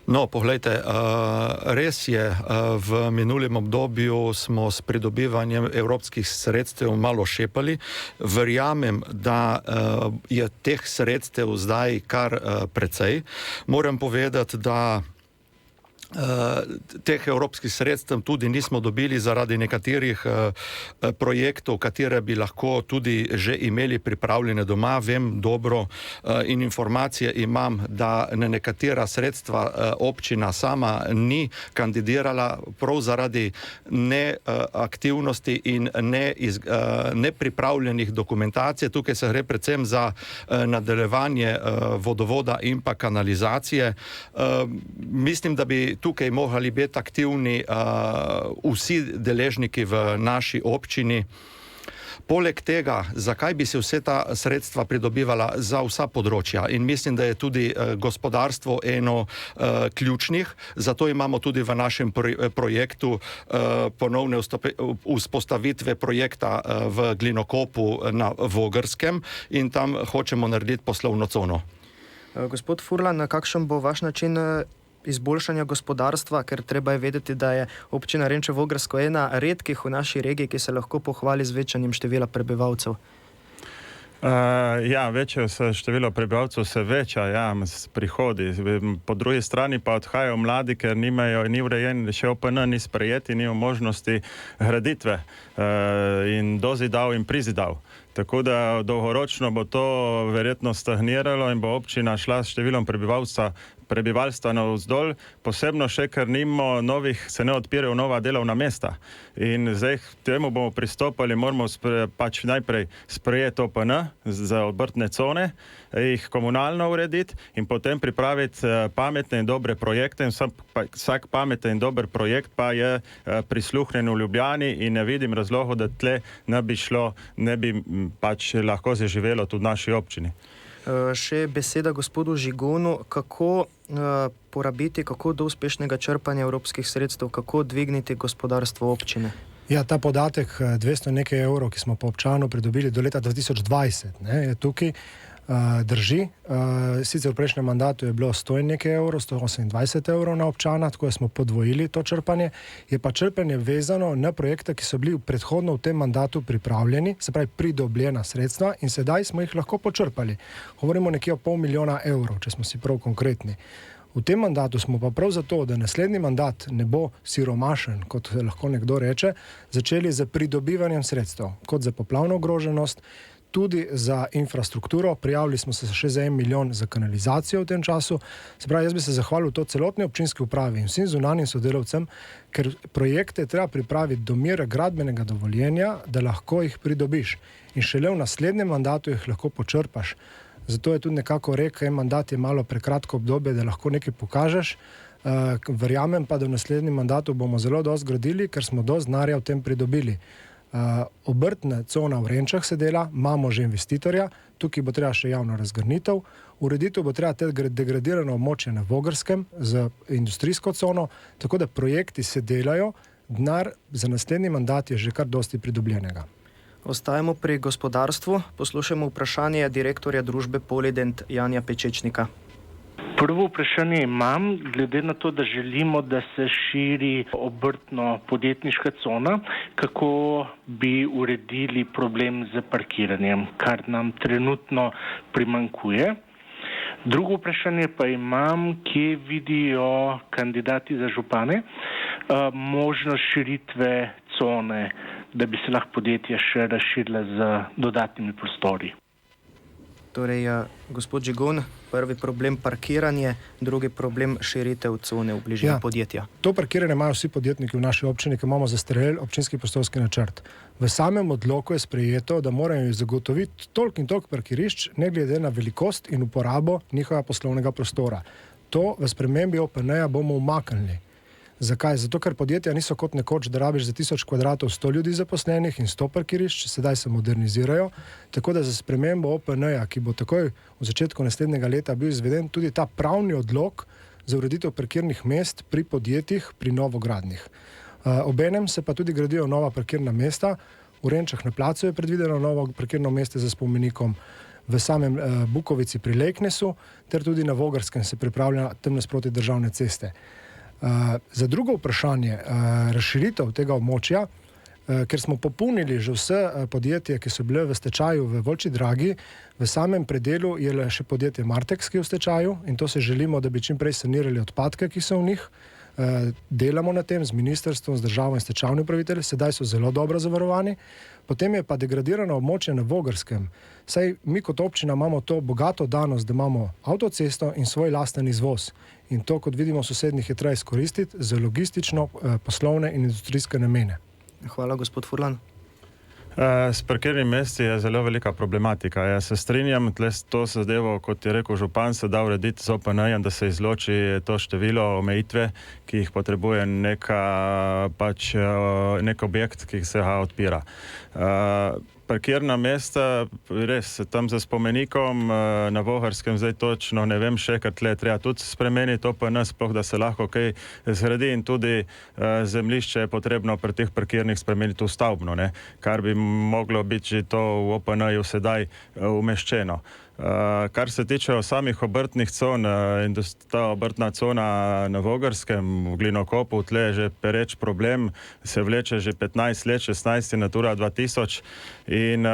S3: No, poglejte, res je, v minulem obdobju smo s pridobivanjem evropskih sredstev malo šepali. Verjamem, da je teh sredstev zdaj kar precej. Moram povedati, da teh evropskih sredstev tudi nismo dobili zaradi nekaterih projektov, katere bi lahko tudi že imeli pripravljene doma. Vem dobro in informacije imam, da na nekatera sredstva občina sama ni kandidirala prav zaradi neaktivnosti in nepripravljenih dokumentacij. Tukaj se gre predvsem za nadaljevanje vodovoda in pa kanalizacije. Mislim, da bi tukaj morali biti aktivni vsi deležniki v naši občini. Poleg tega, zakaj bi se vse ta sredstva pridobivala za vsa področja? In mislim, da je tudi gospodarstvo eno ključnih, zato imamo tudi v našem projektu ponovne vzpostavitve projekta v Glinokopu na Vogrskem in tam hočemo narediti poslovno cono.
S2: Gospod Furlan, kakšen bo vaš način izboljšanja gospodarstva, ker treba je vedeti, da je občina Renče-Vogrsko ena redkih v naši regiji, ki se lahko pohvali z večanjem števila prebivalcev.
S6: Ja, večje število prebivalcev se veča, ja, s prihodi. Po drugi strani pa odhajajo mladi, ker ni urejen, še OPN ni sprejeti, ni možnosti graditve in dozidav in prizidav. Tako da dolgoročno bo to verjetno stagniralo in bo občina šla s številom prebivalstva navzdol, posebno še, ker se ne odpirajo nova delovna mesta. In zdaj k temu bomo pristopali, moramo pač najprej sprejeti OPN za obrtne cone, jih komunalno urediti in potem pripraviti pametne in dobre projekte. In vsak pameten in dober projekt pa je prisluhnjen v Ljubljani in ne vidim razlogov, da tle ne bi pač lahko zaživelo tudi v naši občini.
S2: Še beseda gospodu Žigonu, kako porabiti, kako do uspešnega črpanja evropskih sredstev, kako dvigniti gospodarstvo občine?
S4: Ja, ta podatek 200 nekaj evrov, ki smo po občanu pridobili do leta 2020, je tukaj, drži. Sicer v prejšnjem mandatu je bilo 100 nekaj evrov, 128 evrov na občana, tako da smo podvojili to črpanje. Je pa črpanje vezano na projekte, ki so bili predhodno v tem mandatu pripravljeni, se pravi pridobljena sredstva in sedaj smo jih lahko počrpali. Govorimo nekje o 500 000 evrov, če smo si prav konkretni. V tem mandatu smo pa prav zato, da naslednji mandat ne bo siromašen, kot lahko nekdo reče, začeli z pridobivanjem sredstev, kot za poplavno ogroženost, tudi za infrastrukturo. Prijavili smo se še za 1 milijon za kanalizacijo v tem času. Se pravi, jaz bi se zahvalil to celotni občinski upravi in vsem zunanjim sodelavcem, ker projekte treba pripraviti do mere gradbenega dovoljenja, da lahko jih pridobiš. In šele v naslednjem mandatu jih lahko počrpaš. Zato je tudi nekako rekel, mandat je malo prekratko obdobje, da lahko nekaj pokažeš. Verjamem pa, da v naslednjem mandatu bomo zelo dosti gradili, ker smo dosti denarja v tem pridobili. Obrtna cona v Renčah se dela, imamo že investitorja, tukaj bo treba še javno razgrnitev, ureditev bo treba degradirano območje na Vogrskem z industrijsko cono, tako da projekti se delajo, denar za naslednji mandat je že kar dosti pridobljenega.
S2: Ostajamo pri gospodarstvu, poslušamo vprašanje direktorja družbe Polident Janja Pečečnika.
S7: Prvo vprašanje imam, glede na to, da želimo, da se širi obrtno-podjetniška cona, kako bi uredili problem z parkiranjem, kar nam trenutno primanjkuje. Drugo vprašanje pa imam, kje vidijo kandidati za župane možnost širitve cone, da bi se lahko podjetja še razširila z dodatnimi prostori.
S2: Torej, gospod Žigon, prvi problem parkiranje, drugi problem širitev cone v bližini podjetja.
S4: To parkiranje imajo vsi podjetniki v naši občini, ki imamo zastarel občinski prostorski načrt. V samem odloku je sprejeto, da morajo zagotoviti toliko in toliko parkirišč, ne glede na velikost in uporabo njihovega poslovnega prostora. To v spremembi OPN-ja bomo umaknili. Zakaj? Zato, ker podjetja niso kot nekoč, da rabiš za 1000 kvadratov 100 ljudi zaposlenih in 100 parkirišč, sedaj se modernizirajo, tako da za spremembo OPN-ja, ki bo takoj v začetku naslednjega leta bil izveden, tudi ta pravni odlok za ureditev parkirnih mest pri podjetjih, pri novogradnjih. Obenem se pa tudi gradijo nova parkirna mesta. V Renčah na placu je predvideno novo parkirno mesto za spomenikom, v samem Bukovici pri Leknesu, ter tudi na Vogrskem se pripravlja tam nasproti državne ceste. Za drugo vprašanje, razširitev tega območja, ker smo popolnili že vse podjetje, ki so bile v stečaju v Volčji Dragi, v samem predelu je le še podjetje Martex, ki je v stečaju, in to se želimo, da bi čim prej sanirali odpadke, ki so v njih. Delamo na tem z ministrstvom, z državo in stečavnim upraviteljem, sedaj so zelo dobro zavarovani. Potem je pa degradirano območje na Vogrskem. Saj mi kot občina imamo to bogato danost, da imamo avtocesto in svoj lasten izvoz. In to, kot vidimo, sosednjih je treba izkoristiti za logistično, poslovne in industrijske namene.
S2: Hvala, gospod Furlan.
S6: S parkirnimi mesti je zelo velika problematika. Jaz se strinjam, to zadevo, kot je rekel župan, se da urediti z OPN-jem, da se izloči to število omejitve, ki jih potrebuje nek objekt, ki se ga odpira. Parkirna mesta, res, tam za spomenikom na Voharskem, zdaj točno ne vem še, ker tle treba tudi spremeniti OPN, sploh da se lahko kaj zgradi, in tudi zemljišče je potrebno pri teh parkirnih spremeniti v stavbno, ne, kar bi moglo biti že to v OPN-ju sedaj umeščeno. Kar se tiče samih obrtnih con, ta obrtna cona na Vogrskem, v Glinokopu, tle je že pereč problem, se vleče že 15 let, 16 Natura 2000 in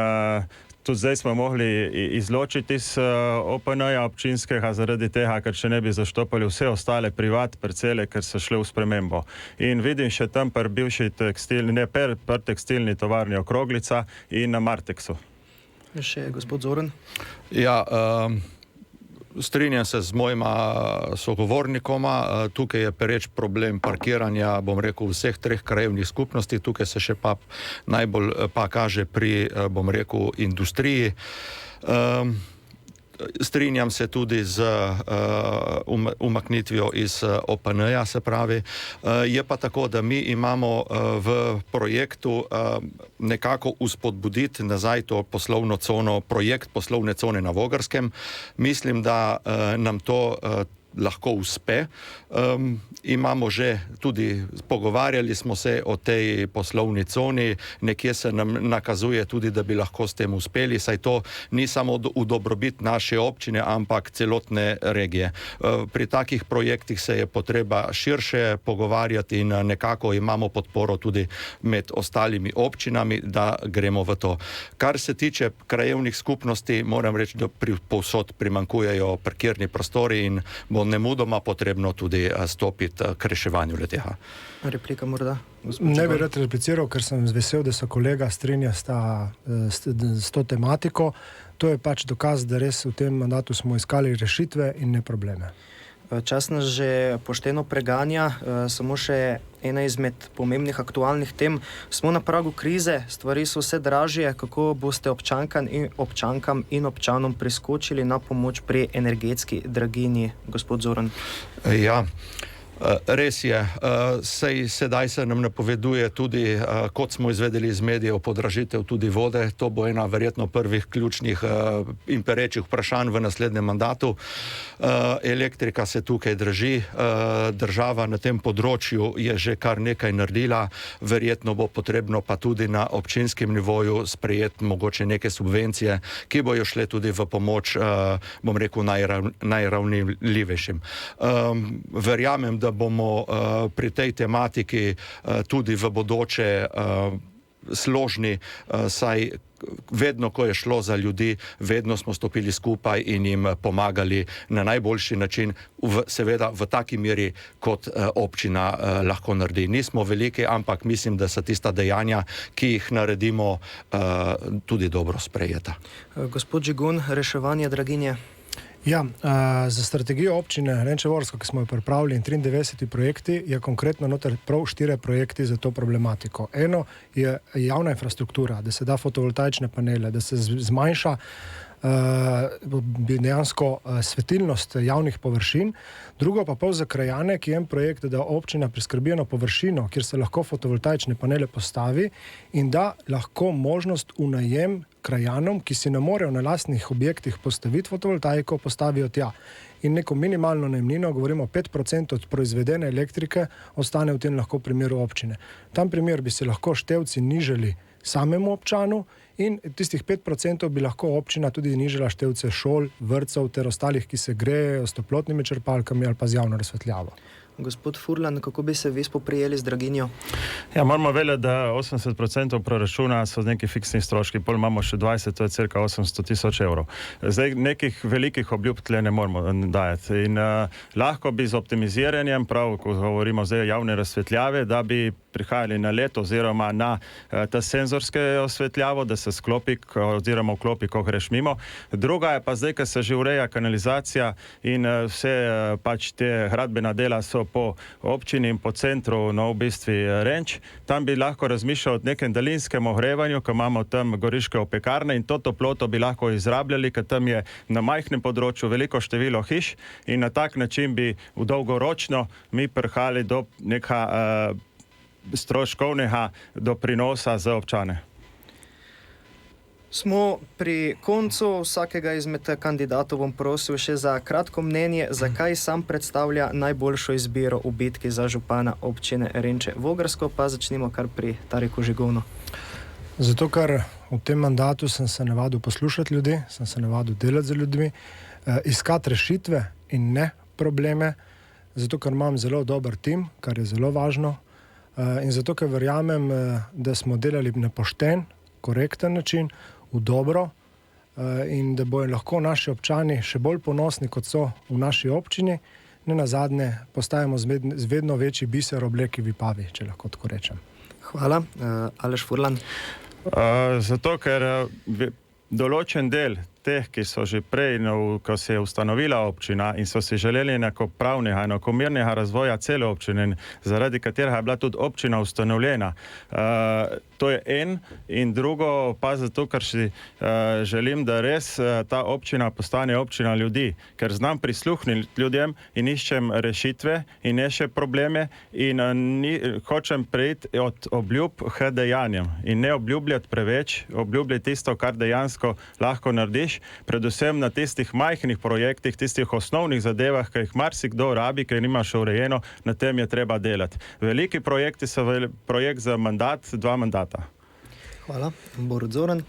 S6: tudi zdaj smo mogli izločiti iz OPN-ja občinskega zaradi tega, ker še ne bi zaštopali vse ostale privat parcele, ker so šle v spremembo. In vidim še tam pri bivši tekstilni tovarni Okroglica in na Martexu.
S2: Še gospod Zoran.
S3: Ja, strinjam se z mojima sogovornikoma. Tukaj je pereč problem parkiranja, bom rekel, vseh treh krajevnih skupnosti. Tukaj se še pa najbolj pa kaže pri, bom rekel, industriji. Strinjam se tudi z umaknitvijo iz OPN-ja, se pravi. Je pa tako, da mi imamo v projektu nekako uspodbuditi nazaj to poslovno cono, projekt poslovne cone na Vogrskem. Mislim, da nam to lahko uspe. Imamo že tudi, pogovarjali smo se o tej poslovni coni, nekje se nam nakazuje tudi, da bi lahko s tem uspeli, saj to ni samo v dobrobit naše občine, ampak celotne regije. Pri takih projektih se je potreba širše pogovarjati in nekako imamo podporo tudi med ostalimi občinami, da gremo v to. Kar se tiče krajevnih skupnosti, moram reči, da povsod primanjkujejo parkirni prostori in bo nemudoma potrebno tudi stopiti k reševanju le-tega.
S2: Replika morda?
S4: Ne bi rad repliciral, ker sem vesel, da se kolega strinja s to tematiko. To je pač dokaz, da res v tem mandatu smo iskali rešitve in ne probleme.
S2: Čas nas že pošteno preganja, samo še ena izmed pomembnih aktualnih tem. Smo na pragu krize, stvari so vse dražje. Kako boste občankam in občanom priskočili na pomoč pri energetski draginji, gospod Zoran?
S3: Ja, Res je, sedaj se nam napoveduje tudi, kot smo izvedeli iz medijev, podražitev tudi vode. To bo ena verjetno prvih ključnih in perečih vprašanj v naslednjem mandatu. Elektrika se tukaj draži, država na tem področju je že kar nekaj naredila, verjetno bo potrebno pa tudi na občinskem nivoju sprejeti mogoče neke subvencije, ki bojo šle tudi v pomoč, bom rekel, najranljivejšim. Verjamem, da bomo pri tej tematiki tudi v bodoče složni, saj vedno, ko je šlo za ljudi, vedno smo stopili skupaj in jim pomagali na najboljši način, seveda v taki meri, kot občina lahko naredi. Nismo veliki, ampak mislim, da so tista dejanja, ki jih naredimo, tudi dobro sprejeta.
S2: Gospod Žigun, reševanje draginje.
S4: Ja, za strategijo občine Renče Vorsko, ki smo jo pripravili, in 93 projekti, je konkretno noter prav 4 projekti za to problematiko. Eno je javna infrastruktura, da se da fotovoltaične panele, da se zmanjša dejansko svetilnost javnih površin. Drugo pa pol za krajane, ki je en projekt, da občina priskrbi eno površino, kjer se lahko fotovoltaične panele postavi in da lahko možnost v najem krajanom, ki si ne morejo na lastnih objektih postaviti fotovoltaiko, postavijo tja. In neko minimalno najemnino, govorimo 5% od proizvedene elektrike, ostane v tem lahko primeru občine. Tam primer bi se lahko števci nižali samemu občanu in tistih 5% bi lahko občina tudi nižala števce šol, vrtcev ter ostalih, ki se grejejo s toplotnimi črpalkami ali pa z javno razsvetljavo.
S2: Gospod Furlan, kako bi se vi spoprijeli z draginjo?
S6: Ja, moramo vedeti, da 80% proračuna so neki fiksni stroški, pol imamo še 20, to je cirka 800 000 evrov. Zdaj nekih velikih obljub tle ne moramo dajati. In lahko bi z optimiziranjem, prav ko govorimo zdaj o javne razsvetljave, da bi prihajali na leto oziroma na ta senzorske osvetljavo, da se sklopi oziroma vklopi, ko greš mimo. Druga je pa zdaj, ko se že ureja kanalizacija in vse pač te gradbena dela so po občini in po centru, no v bistvu Renč. Tam bi lahko razmišljal o nekem daljinskem ogrevanju, ko imamo tam goriške opekarne in to toploto bi lahko izrabljali, ker tam je na majhnem področju veliko število hiš in na tak način bi v dolgoročno mi prihajali do neka stroškovnega doprinosa za občane.
S2: Smo pri koncu. Vsakega izmed kandidatov bom prosil še za kratko mnenje, zakaj sam predstavlja najboljšo izbiro v bitki za župana občine Renče Vogrsko, pa začnimo kar pri Tareku Žigonu.
S4: Zato, ker v tem mandatu sem se navadil poslušati ljudi, sem se navadil delati z ljudmi, iskati rešitve in ne probleme, zato, ker imam zelo dober tim, kar je zelo važno, in zato, ker verjamem, da smo delali na pošten, korekten način, v dobro, in da bojo lahko naši občani še bolj ponosni, kot so v naši občini. Ne nazadnje postajamo z vedno večji biser obleki Vipavi, če lahko tako rečem.
S2: Hvala. Aleš Furlan.
S6: Zato, ker določen del teh, ki so že prej, ko se je ustanovila občina in so si želeli enakopravnega, enakomernega razvoja cele občine, zaradi katerega je bila tudi občina ustanovljena. To je en, in drugo pa zato, ker si želim, da res ta občina postane občina ljudi, ker znam prisluhniti ljudem in iščem rešitve in ne še probleme in hočem preiti od obljub k dejanjem in ne obljubljati preveč, obljubljati tisto, kar dejansko lahko narediš, predvsem na tistih majhnih projektih, tistih osnovnih zadevah, ki jih marsikdo rabi, ki nima še urejeno, na tem je treba delati. Veliki projekti so projekt za mandat, 2 mandata.
S2: Hvala. Borut Zoran.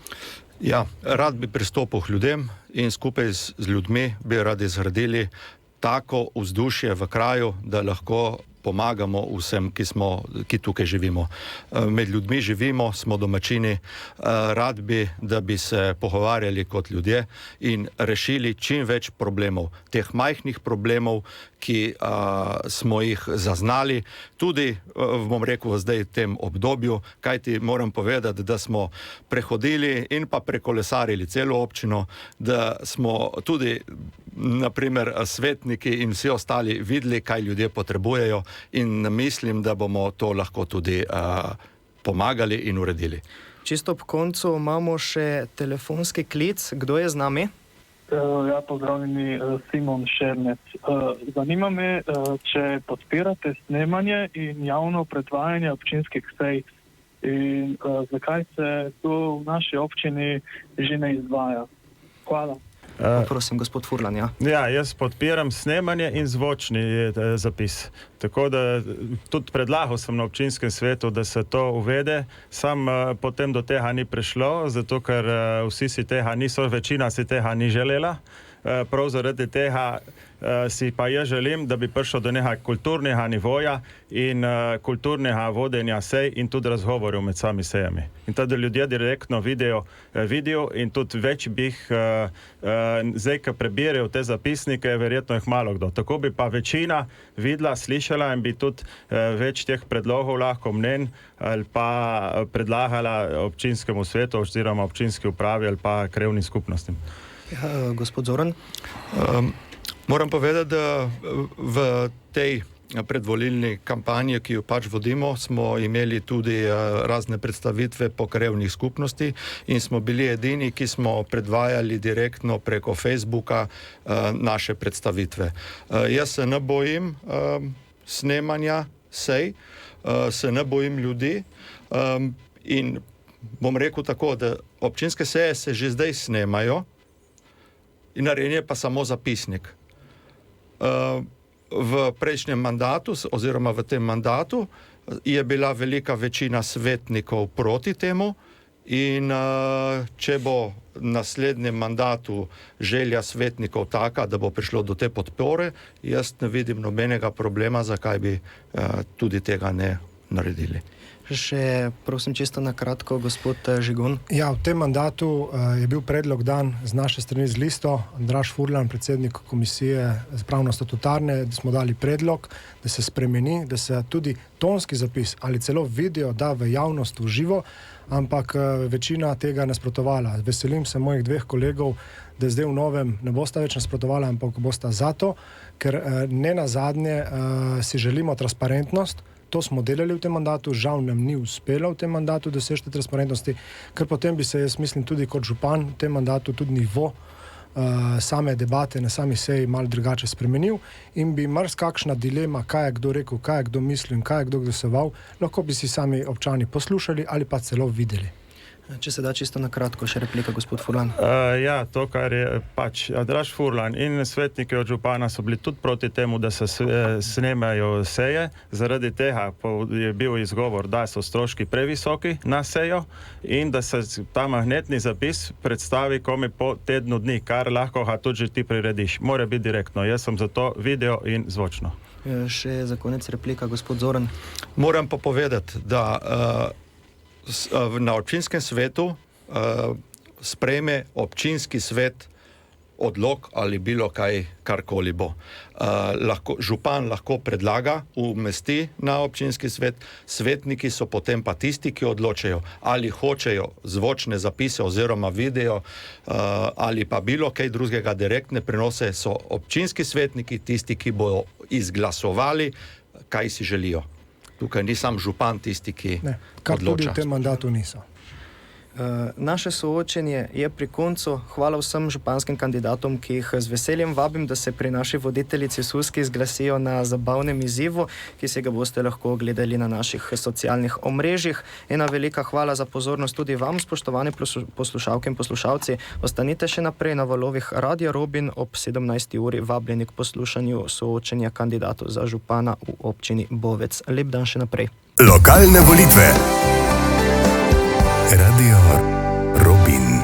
S3: Ja, rad bi pristopil k ljudem in skupaj z ljudmi bi radi zgradili tako vzdušje v kraju, da lahko pomagamo vsem, ki tukaj živimo. Med ljudmi živimo, smo domačini, rad bi, da bi se pogovarjali kot ljudje in rešili čim več problemov, teh majhnih problemov, ki smo jih zaznali, tudi, bom rekel, zdaj v tem obdobju, kajti moram povedati, da smo prehodili in pa prekolesarili celo občino, da smo tudi, naprimer, svetniki in vsi ostali videli, kaj ljudje potrebujejo, in mislim, da bomo to lahko tudi pomagali in uredili.
S2: Čisto ob koncu imamo še telefonski klic. Kdo je z nami?
S8: Ja, pozdravljeni, Simon Šernec. Zanima me, če podpirate snemanje in javno predvajanje občinskih sej in zakaj se to v naši občini že ne izvaja. Hvala.
S2: Prosim, gospod Furlan, ja.
S6: Ja, jaz podpiram snemanje in zvočni zapis. Tako da tudi predlagal sem na občinskem svetu, da se to uvede, sam potem do tega ni prišlo, zato ker vsi si tega niso, večina si tega ni želela. Prav zaradi tega si pa jaz želim, da bi prišlo do nekaj kulturnega nivoja in kulturnega vodenja sej in tudi razgovorov med sami sejami. In to, da ljudje direktno vidijo in tudi več bi jih zdaj, ko prebirajo te zapisnike, verjetno jih malo kdo. Tako bi pa večina videla, slišala in bi tudi več teh predlogov lahko mnen ali pa predlagala občinskemu svetu oziroma občinski upravi ali pa krajevnim skupnostim.
S2: Ja, gospod Zoran?
S3: Moram povedati, da v tej predvolilni kampanji, ki jo pač vodimo, smo imeli tudi razne predstavitve po krajevnih skupnosti in smo bili edini, ki smo predvajali direktno preko Facebooka naše predstavitve. Jaz se ne bojim snemanja sej, se ne bojim ljudi in bom rekel tako, da občinske seje se že zdaj snemajo in narejen je pa samo zapisnik. V prejšnjem mandatu oziroma v tem mandatu je bila velika večina svetnikov proti temu in če bo v naslednjem mandatu želja svetnikov taka, da bo prišlo do te podpore, jaz ne vidim nobenega problema, zakaj bi tudi tega ne naredili.
S2: Še, prosim, čisto na kratko, gospod Žigon.
S4: Ja, v tem mandatu je bil predlog dan z naše strani z listo. Andraž Furlan, predsednik komisije pravno-statutarne, da smo dali predlog, da se spremeni, da se tudi tonski zapis ali celo video da v javnost v živo, ampak večina tega nasprotovala. Veselim se mojih dveh kolegov, da zdaj v novem ne bosta več nasprotovala, ampak bosta zato, ker ne nazadnje si želimo transparentnost. To smo delali v tem mandatu, žal nam ni uspelo v tem mandatu doseči transparentnosti, ker potem bi se, jaz mislim, tudi kot župan v tem mandatu tudi nivo same debate na sami seji malo drugače spremenil in bi marsikakšna dilema, kaj je kdo rekel, kaj je kdo mislil, kaj je kdo glasoval, lahko bi si sami občani poslušali ali pa celo videli.
S2: Če se da čisto na kratko, še replika, gospod Furlan.
S6: Ja, to, kar je pač Andraž Furlan in svetniki od župana so bili tudi proti temu, da se snemajo seje. Zaradi tega je bil izgovor, da so stroški previsoki na sejo in da se ta magnetni zapis predstavi komi po tednu dni, kar lahko ga tudi že ti prirediš. Mora biti direktno. Jaz sem za to video in zvočno.
S2: Še za konec replika, gospod Zoran.
S3: Moram pa povedati, da na občinskem svetu sprejme občinski svet odlok ali bilo kaj, karkoli bo. Župan lahko predlaga, umesti na občinski svet, svetniki so potem pa tisti, ki odločajo, ali hočejo zvočne zapise oziroma video ali pa bilo kaj drugega direktne prenose, so občinski svetniki tisti, ki bodo izglasovali, kaj si želijo. Tukaj ni sam župan tisti, ki
S4: kar
S3: odloča.
S4: Tudi v tem mandatu niso.
S2: Naše soočenje je pri koncu. Hvala vsem županskim kandidatom, ki jih z veseljem vabim, da se pri naši voditeljici Suski zglasijo na zabavnem izzivu, ki se ga boste lahko gledali na naših socialnih omrežjih. Ena velika hvala za pozornost tudi vam, spoštovane poslušalke in poslušalci. Ostanite še naprej na valovih Radio Robin ob 17. uri, vabljeni k poslušanju soočenja kandidatov za župana v občini Bovec. Lep dan še naprej.
S1: Lokalne volitve. Radio Robin.